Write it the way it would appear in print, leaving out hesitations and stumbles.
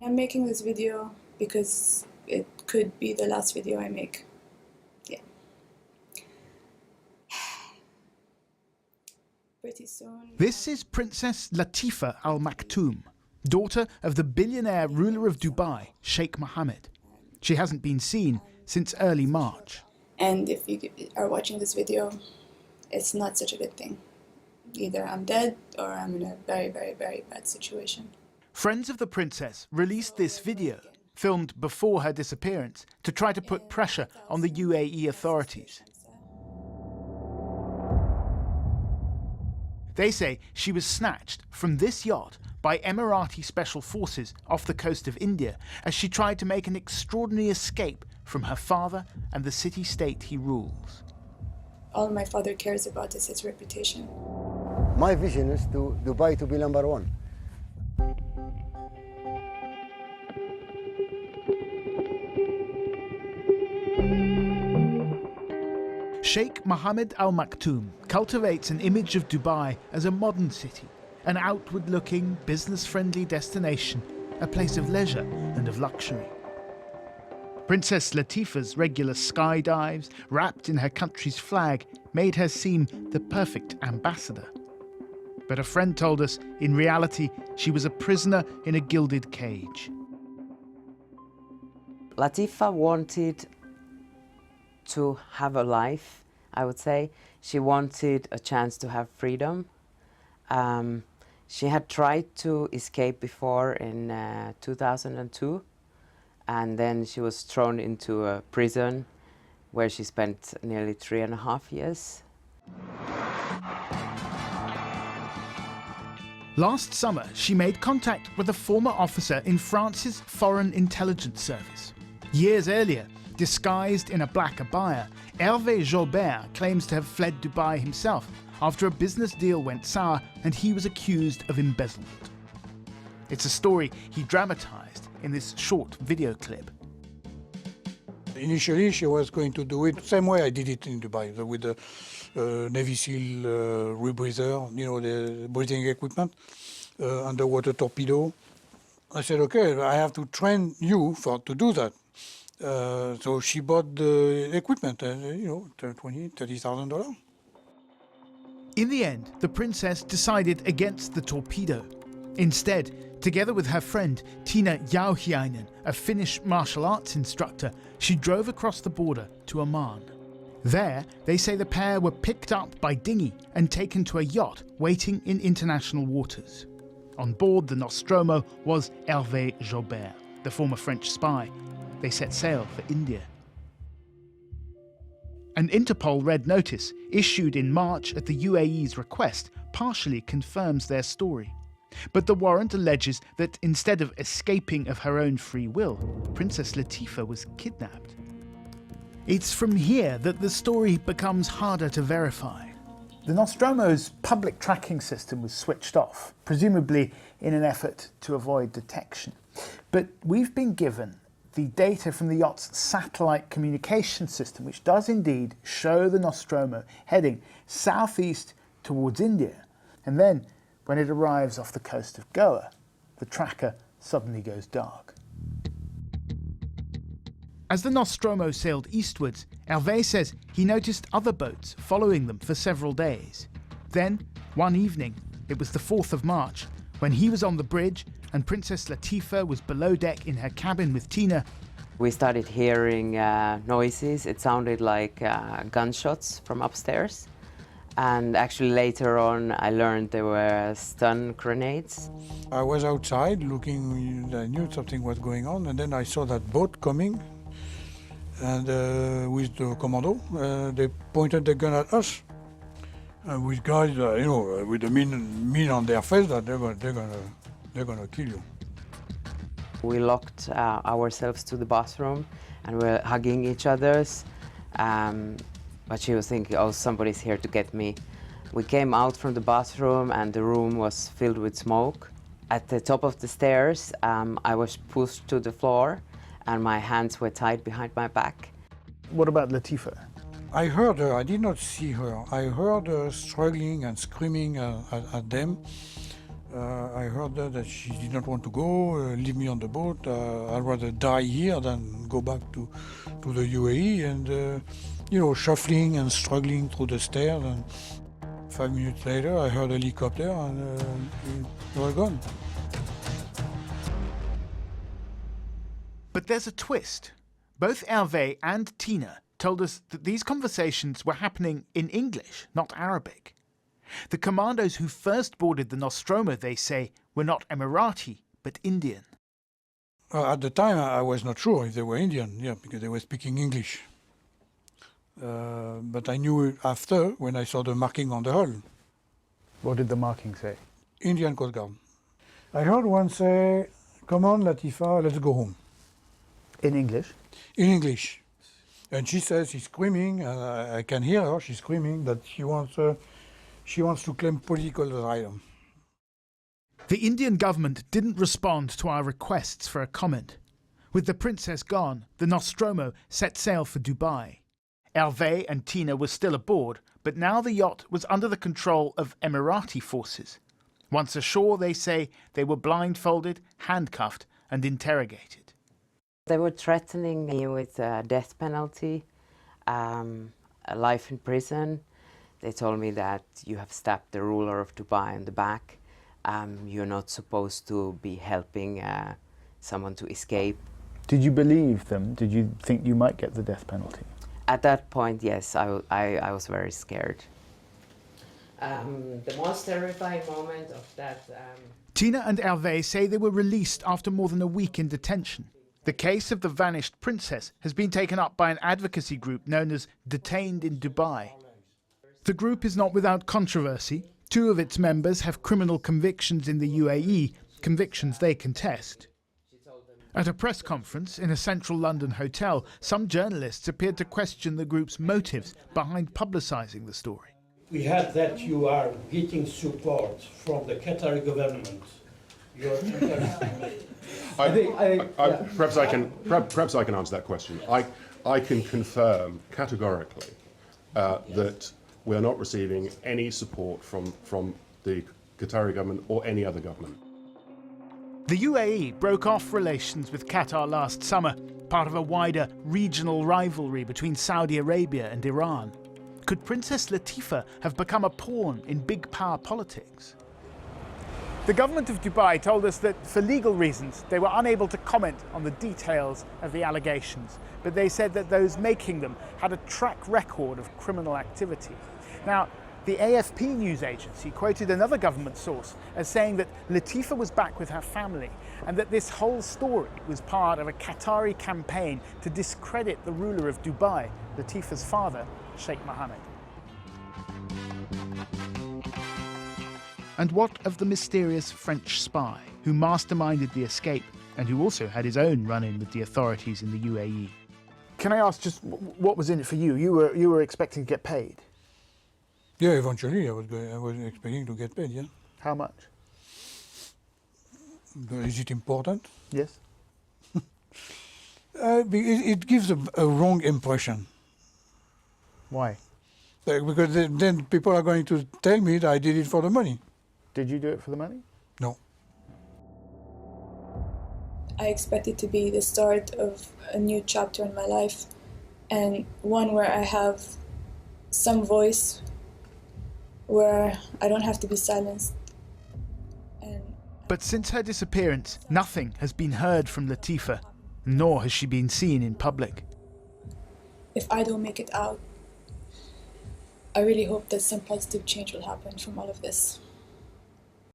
I'm making this video because it could be the last video I make. Yeah. Pretty soon. This is Princess Latifa Al Maktoum, daughter of the billionaire ruler of Dubai, Sheikh Mohammed. She hasn't been seen since early March. And if you are watching this video, it's not such a good thing. Either I'm dead or I'm in a very, very, very bad situation. Friends of the princess released this video, filmed before her disappearance, to try to put pressure on the U.A.E. authorities. They say she was snatched from this yacht by Emirati special forces off the coast of India as she tried to make an extraordinary escape from her father and the city-state he rules. All my father cares about is his reputation. My vision is to Dubai to be #1. Sheikh Mohammed Al Maktoum cultivates an image of Dubai as a modern city, an outward-looking, business-friendly destination, a place of leisure and of luxury. Princess Latifa's regular skydives, wrapped in her country's flag, made her seem the perfect ambassador. But a friend told us, in reality, she was a prisoner in a gilded cage. Latifa wanted to have a life, I would say. She wanted a chance to have freedom. She had tried to escape before in 2002, and then she was thrown into a prison where she spent nearly 3.5 years. Last summer, she made contact with a former officer in France's Foreign Intelligence Service. Years earlier, disguised in a black abaya, Hervé Jobert claims to have fled Dubai himself after a business deal went sour and he was accused of embezzlement. It's a story he dramatized in this short video clip. Initially, she was going to do it the same way I did it in Dubai, with the Navy SEAL rebreather, you know, the breathing equipment, underwater torpedo. I said, okay, I have to train you to do that. So she bought the equipment, you know, $30,000. In the end, the princess decided against the torpedo. Instead, together with her friend Tiina Jauhiainen, a Finnish martial arts instructor, she drove across the border to Oman. There, they say the pair were picked up by dinghy and taken to a yacht waiting in international waters. On board the Nostromo was Hervé Jobert, the former French spy. They set sail for India. An Interpol red notice, issued in March at the U.A.E.'s request, partially confirms their story. But the warrant alleges that instead of escaping of her own free will, Princess Latifa was kidnapped. It's from here that the story becomes harder to verify. The Nostromo's public tracking system was switched off, presumably in an effort to avoid detection. But we've been given the data from the yacht's satellite communication system, which does indeed show the Nostromo heading southeast towards India. And then, when it arrives off the coast of Goa, the tracker suddenly goes dark. As the Nostromo sailed eastwards, Hervé says he noticed other boats following them for several days. Then, one evening, it was the 4th of March, when he was on the bridge and Princess Latifa was below deck in her cabin with Tiina. We started hearing noises. It sounded like gunshots from upstairs. And actually later on, I learned there were stun grenades. I was outside looking, I knew something was going on, and then I saw that boat coming, and with the commando, they pointed the gun at us. With guys, you know, with the mean on their face that they're gonna kill you. We locked ourselves to the bathroom and we're hugging each other. But she was thinking, oh, somebody's here to get me. We came out from the bathroom and the room was filled with smoke. At the top of the stairs, I was pushed to the floor and my hands were tied behind my back. What about Latifa? I heard her, I did not see her. I heard her struggling and screaming at them. I heard that she did not want to go, leave me on the boat. I'd rather die here than go back to the U.A.E. and, shuffling and struggling through the stairs. And 5 minutes later, I heard a helicopter and they were gone. But there's a twist. Both Hervé and Tina told us that these conversations were happening in English, not Arabic. The commandos who first boarded the Nostromo, they say, were not Emirati, but Indian. At the time, I was not sure if they were Indian, because they were speaking English. But I knew after, when I saw the marking on the hull. What did the marking say? Indian Coast Guard. I heard one say, "Come on, Latifa, let's go home." In English? In English. And she says, she's screaming, and I can hear her, she's screaming that she wants to claim political asylum. The Indian government didn't respond to our requests for a comment. With the princess gone, the Nostromo set sail for Dubai. Hervé and Tina were still aboard, but now the yacht was under the control of Emirati forces. Once ashore, they say, they were blindfolded, handcuffed and interrogated. They were threatening me with a death penalty, a life in prison. They told me that you have stabbed the ruler of Dubai on the back. You're not supposed to be helping someone to escape. Did you believe them? Did you think you might get the death penalty? At that point, yes, I was very scared. The most terrifying moment of that... Tina and Hervé say they were released after more than a week in detention. The case of the vanished princess has been taken up by an advocacy group known as Detained in Dubai. The group is not without controversy. 2 of its members have criminal convictions in the U.A.E, convictions they contest. At a press conference in a central London hotel, some journalists appeared to question the group's motives behind publicising the story. We heard that you are getting support from the Qatari government. Perhaps I can answer that question. I can confirm categorically that we are not receiving any support from the Qatari government or any other government. The U.A.E broke off relations with Qatar last summer, part of a wider regional rivalry between Saudi Arabia and Iran. Could Princess Latifa have become a pawn in big power politics? The government of Dubai told us that for legal reasons they were unable to comment on the details of the allegations, but they said that those making them had a track record of criminal activity. Now, the AFP news agency quoted another government source as saying that Latifa was back with her family and that this whole story was part of a Qatari campaign to discredit the ruler of Dubai, Latifa's father, Sheikh Mohammed. And what of the mysterious French spy who masterminded the escape and who also had his own run-in with the authorities in the U.A.E? Can I ask just what was in it for you? You were expecting to get paid? Yeah, eventually I was expecting to get paid, yeah. How much? Is it important? Yes. It gives a wrong impression. Why? Because then people are going to tell me that I did it for the money. Did you do it for the money? No. I expect it to be the start of a new chapter in my life, and one where I have some voice, where I don't have to be silenced. But since her disappearance, nothing has been heard from Latifa, nor has she been seen in public. If I don't make it out, I really hope that some positive change will happen from all of this.